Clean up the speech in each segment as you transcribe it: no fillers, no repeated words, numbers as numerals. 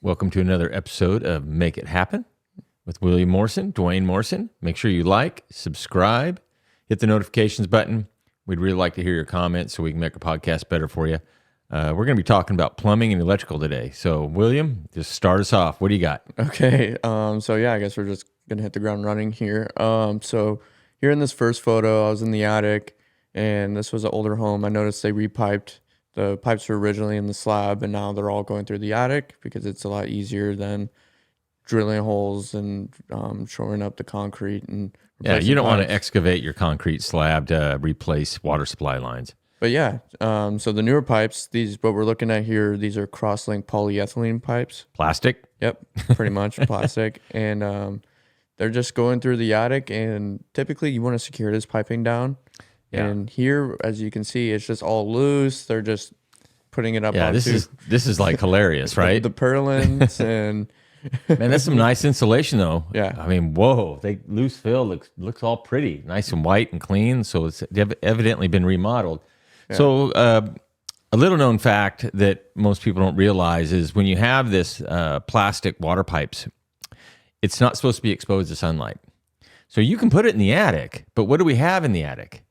Welcome to another episode of Make It Happen with William Morrison, Dwayne Morrison. Make sure you like, subscribe, hit the notifications button. We'd really like to hear your comments so we can make our podcast better for you. We're going to be talking about plumbing and electrical today. So, William, just start us off. What do you got? Okay. I guess we're just going to hit the ground running here. So here in this first photo, I was in the attic, and this was an older home. I noticed they repiped. The pipes were originally in the slab, and now they're all going through the attic because it's a lot easier than drilling holes and shoring up the concrete and Yeah, you don't want to pipes. excavate your concrete slab to replace water supply lines. But yeah, so the newer pipes, what we're looking at here, these are cross-linked polyethylene pipes. Plastic? Yep, pretty much plastic. And they're just going through the attic, and typically you want to secure this piping down. Yeah. And here, as you can see, it's just all loose. They're just putting it up Yeah, onto this is like hilarious, right? the purlins and Man, that's some nice insulation, though. Yeah. I mean, whoa, they loose fill looks all pretty, nice and white and clean. So it's evidently been remodeled. Yeah. So a little known fact that most people don't realize is when you have this plastic water pipes, it's not supposed to be exposed to sunlight. So you can put it in the attic, but what do we have in the attic?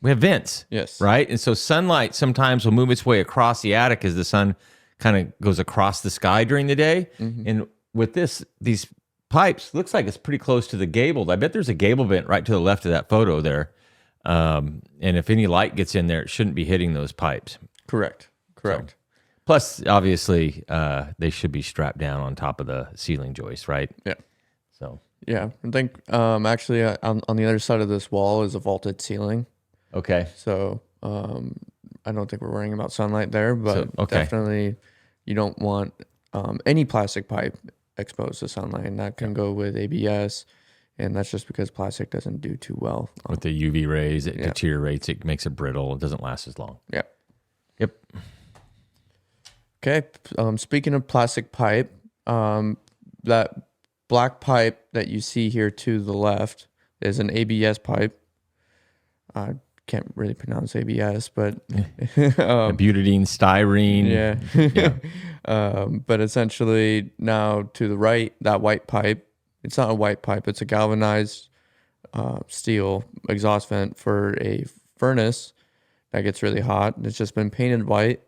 We have vents. Yes. Right? And so sunlight sometimes will move its way across the attic as the sun kind of goes across the sky during the day. Mm-hmm. And with these pipes, looks like it's pretty close to the gable. I bet there's a gable vent right to the left of that photo there. And if any light gets in there, it shouldn't be hitting those pipes. Correct. Plus, obviously, they should be strapped down on top of the ceiling joist, right? Yeah. So, Yeah. I think actually on the other side of this wall is a vaulted ceiling. okay. So I don't think we're worrying about sunlight there, but okay. definitely you don't want any plastic pipe exposed to sunlight, and that can go with ABS, and that's just because plastic doesn't do too well. With the UV rays, it deteriorates, it makes it brittle, it doesn't last as long. Yeah. Yep. Okay. Speaking of plastic pipe, that black pipe that you see here to the left is an ABS pipe. I can't really pronounce ABS, but Butadiene, styrene. yeah. But essentially now to the right, that white pipe, it's not a white pipe, it's a galvanized steel exhaust vent for a furnace that gets really hot. It's just been painted white.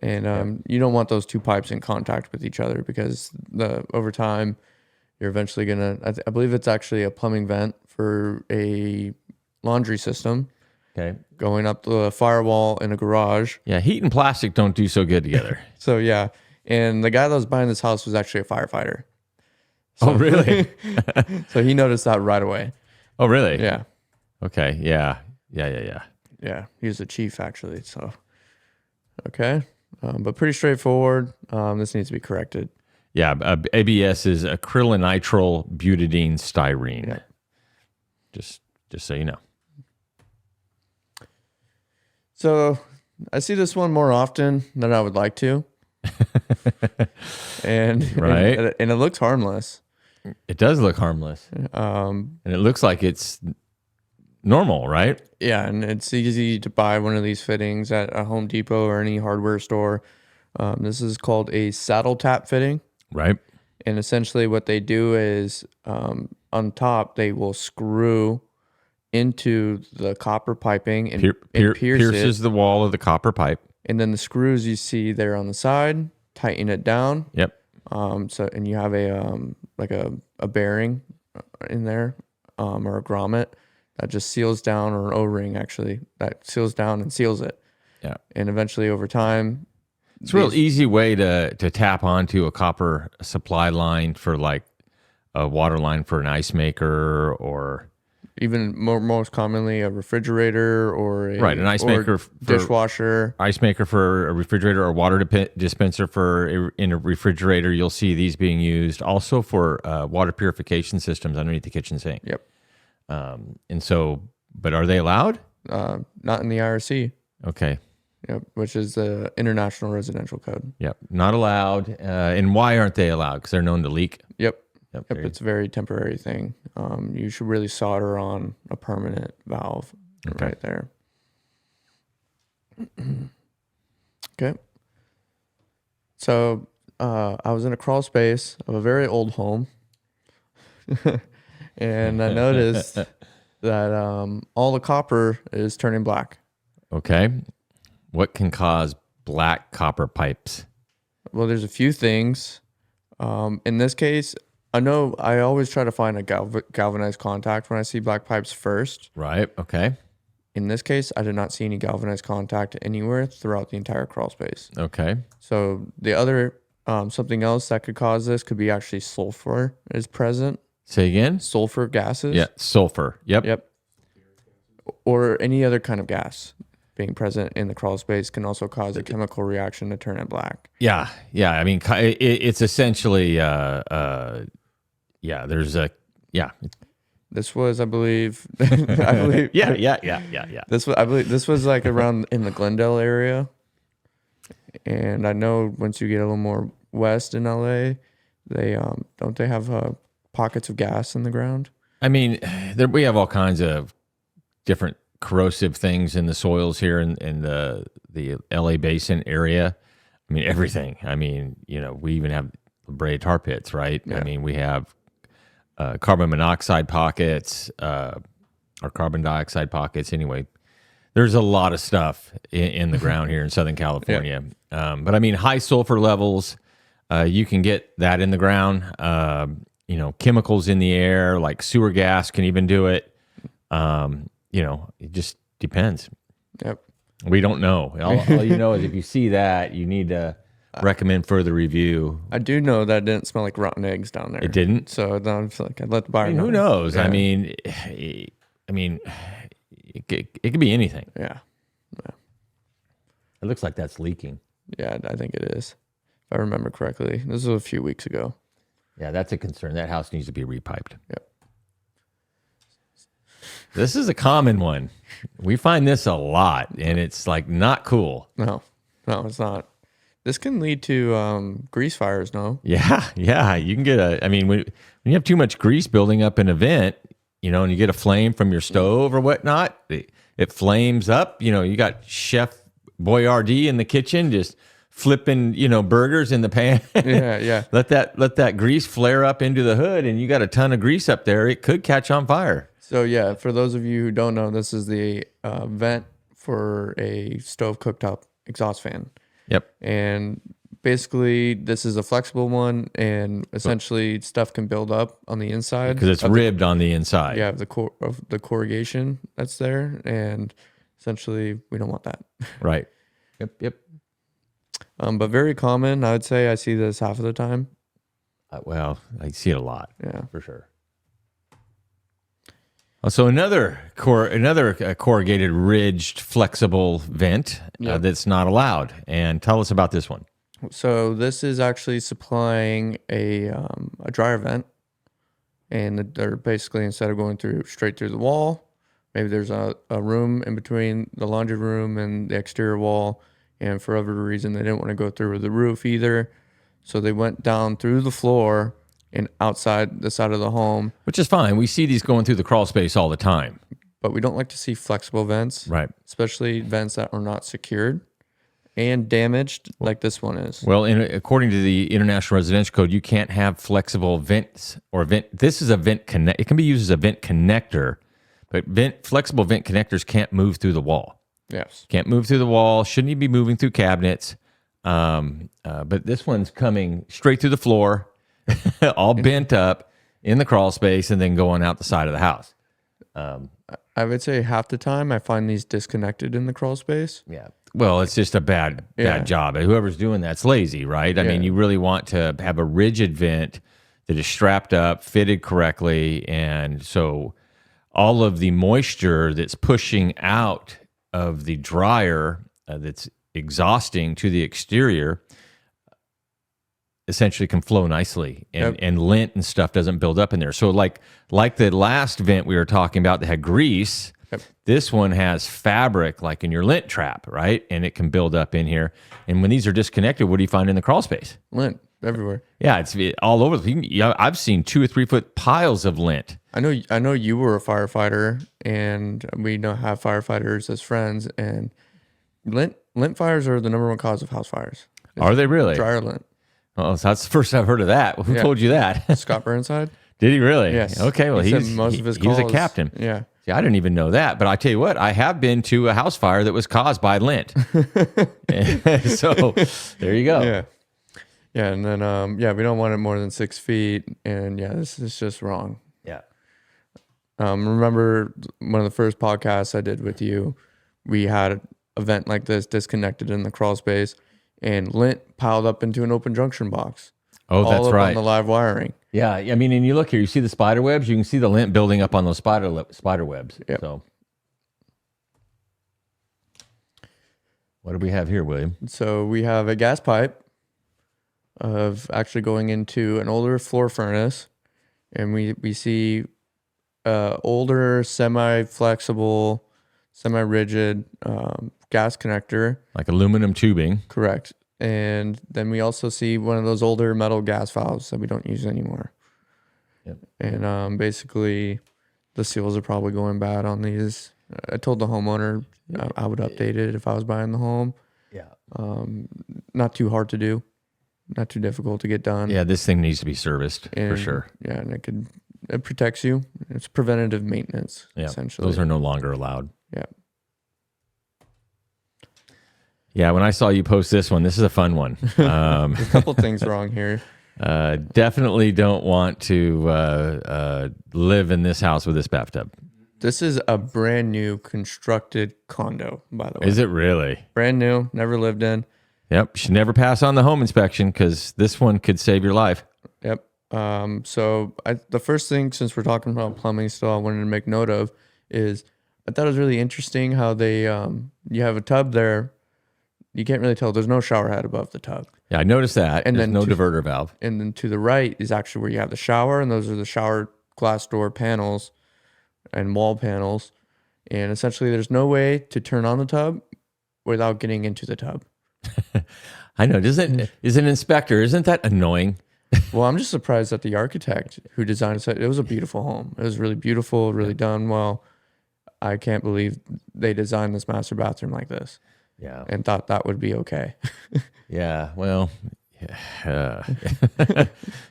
And you don't want those two pipes in contact with each other because over time, you're eventually going to, I believe it's actually a plumbing vent for a laundry system. Okay. Going up the firewall in a garage. Yeah, heat and plastic don't do so good together. So, yeah. And the guy that was buying this house was actually a firefighter. Oh, really? So he noticed that right away. Oh, really? Yeah. Okay. Yeah. Yeah. He was the chief, actually. So, okay. But pretty straightforward. This needs to be corrected. Yeah. ABS is acrylonitrile butadiene styrene. Yeah. Just so you know. So I see this one more often than I would like to. and Right. and it looks harmless. It does look harmless. And it looks like it's normal, right? Yeah, and it's easy to buy one of these fittings at a Home Depot or any hardware store. This is called a saddle tap fitting. Right. And essentially what they do is on top, they will screw into the copper piping and, Pierces the wall of the copper pipe. And then the screws you see there on the side, tighten it down. Yep. And you have a bearing in there, or a grommet that just seals down, or an O-ring actually that seals down and seals it. Yeah. And eventually over time, it's a real easy way to tap onto a copper supply line for like a water line for an ice maker, or even most commonly a refrigerator or an ice maker for dishwasher, ice maker for a refrigerator, or water dispenser in a refrigerator. You'll see these being used also for water purification systems underneath the kitchen sink. Yep. And so, but are they allowed? Not in the IRC. Okay. Yep, which is the International Residential Code. Yep, not allowed. And why aren't they allowed? Because they're known to leak. Yep. It's a very temporary thing. You should really solder on a permanent valve right there. Okay. So I was in a crawl space of a very old home, and I noticed that all the copper is turning black. Okay. What can cause black copper pipes? Well, there's a few things. In this case, I know I always try to find a galvanized contact when I see black pipes first. Right. Okay. In this case, I did not see any galvanized contact anywhere throughout the entire crawl space. Okay. So the other something else that could cause this could be actually sulfur is present. Say again? Sulfur gases. Yeah. Sulfur. Yep. Yep. Or any other kind of gas being present in the crawl space can also cause a chemical reaction to turn it black. Yeah. Yeah. I mean, it's essentially, yeah, there's a, yeah. This was, I believe, Yeah. I believe this was like around in the Glendale area. And I know once you get a little more west in LA, they don't they have pockets of gas in the ground? I mean, we have all kinds of different corrosive things in the soils here in the LA basin area. I mean, everything. I mean, we even have braided tar pits, right? Yeah. I mean, we have carbon monoxide pockets, or carbon dioxide pockets. Anyway, there's a lot of stuff in the ground here in Southern California. But I mean, high sulfur levels, you can get that in the ground. Chemicals in the air, like sewer gas can even do it. It just depends. Yep. We don't know. All you know is if you see that, you need to recommend further review. I do know that it didn't smell like rotten eggs down there. It didn't? So then I'm like, I'd let the buyer know. Who knows? Yeah. I mean, it could be anything. Yeah. It looks like that's leaking. Yeah, I think it is. If I remember correctly. This was a few weeks ago. Yeah, that's a concern. That house needs to be repiped. Yep. This is a common one. We find this a lot, and it's like not cool. No, it's not. This can lead to grease fires, no? Yeah. You can get when you have too much grease building up in a vent, and you get a flame from your stove or whatnot, it flames up. You got Chef Boyardee in the kitchen just flipping, burgers in the pan. Yeah. Let that grease flare up into the hood, and you got a ton of grease up there. It could catch on fire. So yeah, for those of you who don't know, this is the vent for a stove cooktop exhaust fan. Yep. And basically, this is a flexible one, and essentially stuff can build up on the inside because it's ribbed on the inside. Yeah, the corrugation that's there, and essentially we don't want that. Right. Yep. But very common. I would say I see this half of the time. Well, I see it a lot. Yeah, for sure. So another corrugated, ridged, flexible vent that's not allowed. And tell us about this one. So this is actually supplying a dryer vent, and they're basically, instead of going straight through the wall, maybe there's a room in between the laundry room and the exterior wall, and for whatever reason they didn't want to go through the roof either, so they went down through the floor and outside the side of the home. Which is fine. We see these going through the crawl space all the time. But we don't like to see flexible vents. Right. Especially vents that are not secured and damaged like this one is. Well, according to the International Residential Code, you can't have flexible vents or vent. This is a vent connect. It can be used as a vent connector, but flexible vent connectors can't move through the wall. Yes. Can't move through the wall. Shouldn't even be moving through cabinets. But this one's coming straight through the floor. All bent up in the crawl space and then going out the side of the house. I would say half the time I find these disconnected in the crawl space. Yeah. Well, it's just a bad job. Whoever's doing that's lazy, right? I mean, you really want to have a rigid vent that is strapped up, fitted correctly. And so all of the moisture that's pushing out of the dryer that's exhausting to the exterior essentially can flow nicely, and lint and stuff doesn't build up in there. So like the last vent we were talking about that had grease, this one has fabric like in your lint trap, right? And it can build up in here. And when these are disconnected, what do you find in the crawl space? Lint everywhere. Yeah, it's all over. I've seen 2 or 3 foot piles of lint. I know you were a firefighter, and we have firefighters as friends, and lint fires are the number one cause of house fires. Are they really? Dryer lint. Oh, so that's the first I've heard of that. Who Yeah. told you that? Scott Burnside. Did he really? Yes. Okay. Well, He said most of his he was a calls- captain. Yeah. See, I didn't even know that. But I tell you what, I have been to a house fire that was caused by lint. So there you go. Yeah. Yeah. And then, we don't want it more than 6 feet. And yeah, this is just wrong. Yeah. Remember one of the first podcasts I did with you, we had an event like this disconnected in the crawl space and lint piled up into an open junction box. Oh, all that's up right. on the live wiring. Yeah. I mean, and you look here, you see the spider webs, you can see the lint building up on those spider webs. Yep. So what do we have here, William? So we have a gas pipe of actually going into an older floor furnace, and we see older semi-flexible, semi-rigid gas connector. Like aluminum tubing. Correct. And then we also see one of those older metal gas valves that we don't use anymore. Yep. And basically, the seals are probably going bad on these. I told the homeowner I would update it if I was buying the home. Yeah. Not too hard to do, not too difficult to get done. Yeah, this thing needs to be serviced for And, sure. Yeah, and it protects you. It's preventative maintenance, Yeah. essentially. Those are no longer allowed. Yeah. Yeah, when I saw you post this one, this is a fun one. There's a couple things wrong here. Definitely don't want to live in this house with this bathtub. This is a brand new constructed condo, by the way. Is it really? Brand new, never lived in. Yep. Should never pass on the home inspection because this one could save your life. Yep. So the first thing, since we're talking about plumbing still, I wanted to make note of is I thought it was really interesting how they you have a tub there. You can't really tell. There's no shower head above the tub. Yeah, I noticed that. And There's then no diverter valve. And then to the right is actually where you have the shower, and those are the shower glass door panels and wall panels. And essentially, there's no way to turn on the tub without getting into the tub. I know. Is an inspector, isn't that annoying? Well, I'm just surprised that the architect who designed it was a beautiful home. It was really beautiful, really done well. I can't believe they designed this master bathroom like this. Yeah. And thought that would be okay. Yeah. Well, yeah.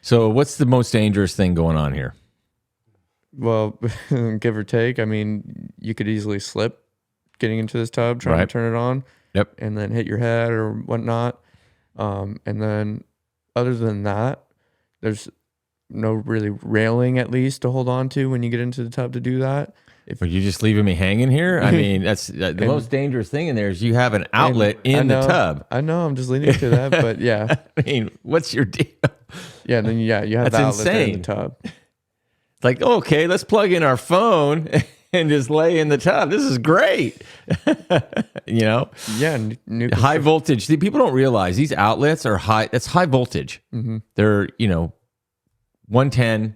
So what's the most dangerous thing going on here? Well, give or take, I mean, you could easily slip getting into this tub, trying Right. to turn it on. Yep. And then hit your head or whatnot. And then other than that, there's no really railing at least to hold on to when you get into the tub to do that. Are you just leaving me hanging here? I mean, that's the most dangerous thing in there is you have an outlet in the tub. I know, I'm just leading to that, but yeah. I mean, what's your deal? Yeah, and then you have That's the outlet there in the insane. tub. It's like, okay, let's plug in our phone and just lay in the tub. This is great. You know? Yeah, new High voltage. See, people don't realize these outlets are high. That's high voltage. Mm-hmm. They're, 110.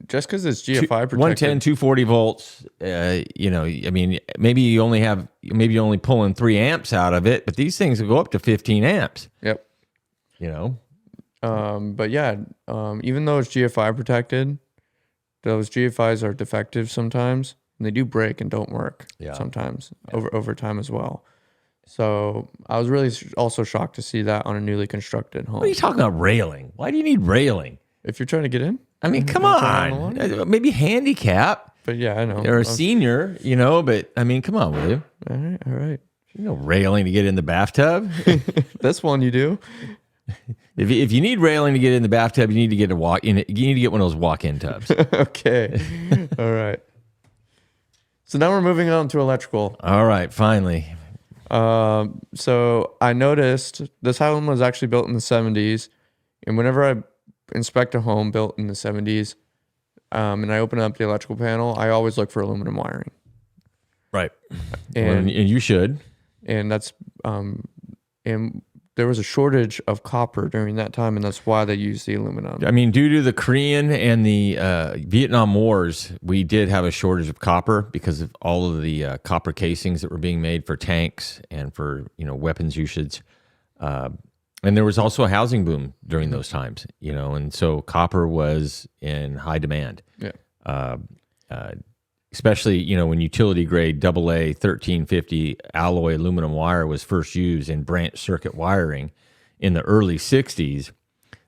Just because it's GFI protected. 110, 240 volts. I mean, maybe you only pulling 3 amps out of it, but these things will go up to 15 amps. Yep. But yeah, even though it's GFI protected, those GFIs are defective sometimes, and they do break and don't work sometimes over time as well. So I was really also shocked to see that on a newly constructed home. What are you talking about railing? Why do you need railing? If you're trying to get in, I mean, come on. Maybe handicap but yeah, I know. or a senior, but I mean, come on, will you? All right. Railing to get in the bathtub. This one you do. If you need railing to get in the bathtub, you need to get You need to get one of those walk-in tubs. Okay. All right. So now we're moving on to electrical. All right, finally. So I noticed this home was actually built in the 70s, and whenever I inspect a home built in the 70s, and I open up the electrical panel, I always look for aluminum wiring. Right. And you should. And that's and there was a shortage of copper during that time, and that's why they used the aluminum. I mean, due to the Korean and the Vietnam Wars, we did have a shortage of copper because of all of the copper casings that were being made for tanks and for weapons usage. And there was also a housing boom during those times, and so copper was in high demand. Yeah. Especially, when utility grade AA 1350 alloy aluminum wire was first used in branch circuit wiring in the early 60s,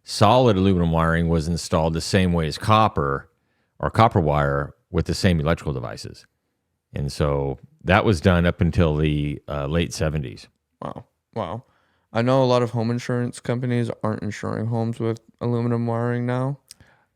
solid aluminum wiring was installed the same way as copper or copper wire with the same electrical devices. And so that was done up until the late 70s. Wow. I know a lot of home insurance companies aren't insuring homes with aluminum wiring now.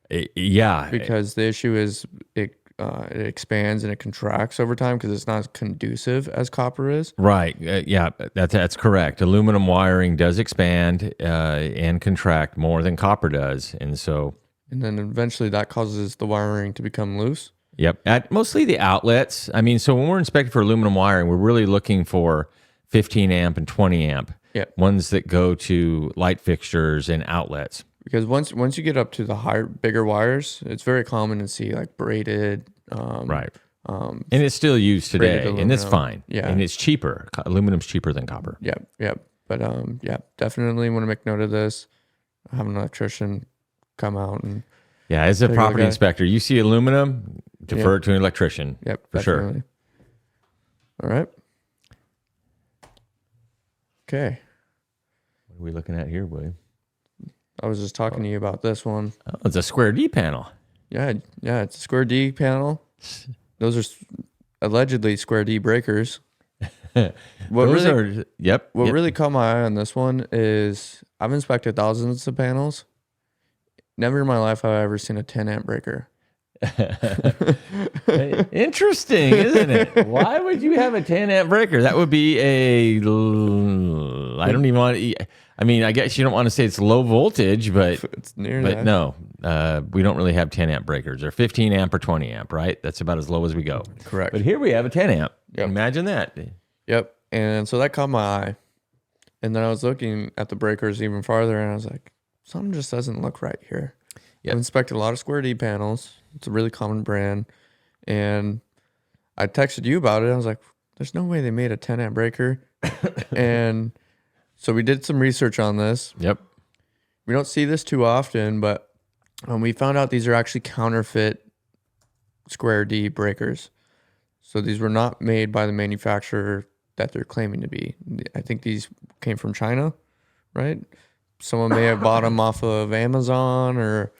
Yeah. Because the issue is it expands and it contracts over time because it's not as conducive as copper is. Right. Yeah, that's correct. Aluminum wiring does expand and contract more than copper does. And so... And then eventually that causes the wiring to become loose. Yep. At mostly the outlets. I mean, so when we're inspecting for aluminum wiring, we're really looking for 15 amp and 20 amp. Yep. Ones that go to light fixtures and outlets. Because once you get up to the bigger wires, it's very common to see like braided. Right. And it's still used today, and it's fine. Yeah. And it's cheaper. Aluminum's cheaper than copper. Yep. But definitely want to make note of this. Have an electrician come out and... Yeah, as a property inspector, you see aluminum, defer it to an electrician. Yep, for definitely. Sure. All right. Okay. What are we looking at here, William? I was just talking to you about this one. Oh, it's a square D panel. Yeah, it's a square D panel. Those are allegedly square D breakers. What really caught my eye on this one is I've inspected thousands of panels. Never in my life have I ever seen a 10 amp breaker. Interesting, isn't it? Why would you have a 10 amp breaker? That would be I don't even want to... I mean, I guess you don't want to say it's low voltage, but it's near that. No, we don't really have 10 amp breakers. They're 15 amp or 20 amp, right? That's about as low as we go. Correct. But here we have a 10 amp. Yep. Imagine that. Yep. And so that caught my eye. And then I was looking at the breakers even farther, and I was like, something just doesn't look right here. Yep. I've inspected a lot of square D panels. It's a really common brand. And I texted you about it. I was like, there's no way they made a 10 amp breaker. And so we did some research on this. Yep. We don't see this too often, but we found out these are actually counterfeit square D breakers. So these were not made by the manufacturer that they're claiming to be. I think these came from China, right? Someone may have bought them off of Amazon or...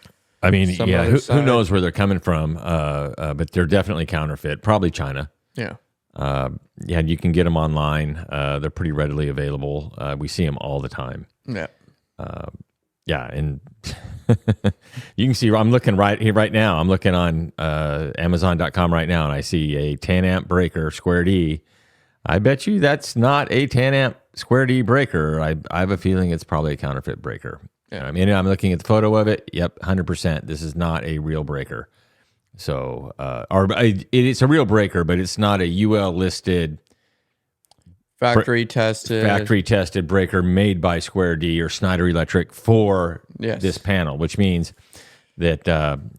I mean, yeah, who knows where they're coming from, but they're definitely counterfeit, probably China. Yeah. Yeah, you can get them online. They're pretty readily available. We see them all the time. Yeah. Yeah, and you can see, I'm looking right here right now. I'm looking on Amazon.com right now, and I see a 10 amp breaker, square D. I bet you that's not a 10 amp square D breaker. I have a feeling it's probably a counterfeit breaker. Yeah. I mean, I'm looking at the photo of it. Yep, 100%. This is not a real breaker. So, it's a real breaker, but it's not a UL listed factory tested breaker made by Square D or Schneider Electric for this panel, which means that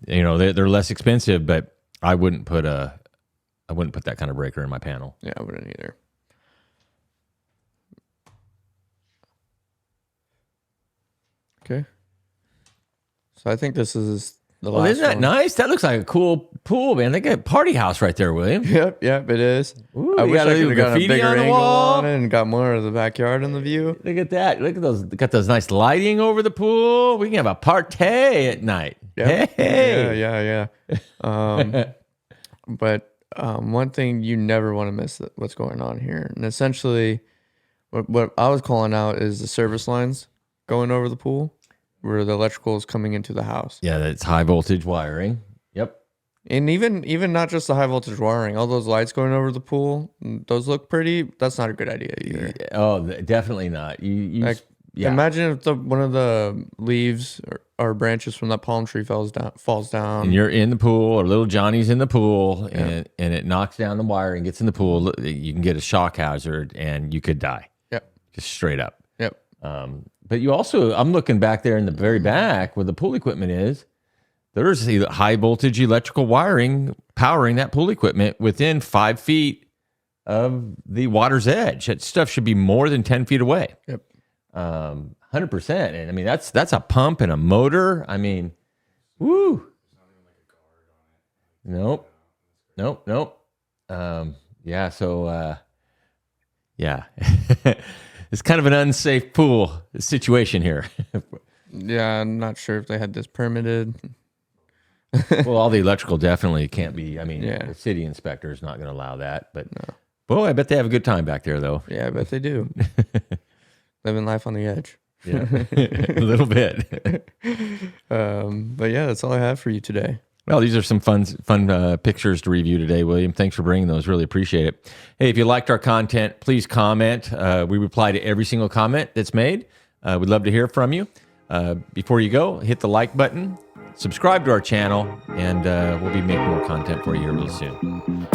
they're less expensive. But I wouldn't put that kind of breaker in my panel. Yeah, I wouldn't either. Okay. So I think this is the last isn't that one. Nice? That looks like a cool pool, man. They got a party house right there, William. Yep, it is. Ooh, I wish I could have got a bigger on the angle wall. on it and got more of the backyard in the view. Look at that. Look at those. They got those nice lighting over the pool. We can have a party at night. Yep. Hey. Yeah. But one thing you never want to miss what's going on here. And essentially, what I was calling out is the service lines going over the pool where the electrical is coming into the house. Yeah, that's high voltage wiring. Yep. And even not just the high voltage wiring, all those lights going over the pool, those look pretty. That's not a good idea either. Oh, definitely not. Imagine if one of the leaves or branches from that palm tree falls down. And you're in the pool, or little Johnny's in the pool, and it knocks down the wire and gets in the pool. You can get a shock hazard, and you could die. Yep. Just straight up. Yep. But you also, I'm looking back there in the very back where the pool equipment is. There's high voltage electrical wiring powering that pool equipment within 5 feet of the water's edge. That stuff should be more than 10 feet away. Yep. 100%. And I mean, that's a pump and a motor. I mean, woo. Nope. Yeah. So, yeah. It's kind of an unsafe pool situation here. Yeah, I'm not sure if they had this permitted. Well, all the electrical definitely can't be. I mean, Yeah. the city inspector is not going to allow that. But boy, I bet they have a good time back there, though. Yeah, I bet they do. Living life on the edge. Yeah, a little bit. But yeah, that's all I have for you today. Well, these are some fun pictures to review today, William. Thanks for bringing those. Really appreciate it. Hey, if you liked our content, please comment. We reply to every single comment that's made. We'd love to hear from you. Before you go, hit the like button, subscribe to our channel, and we'll be making more content for you here real soon.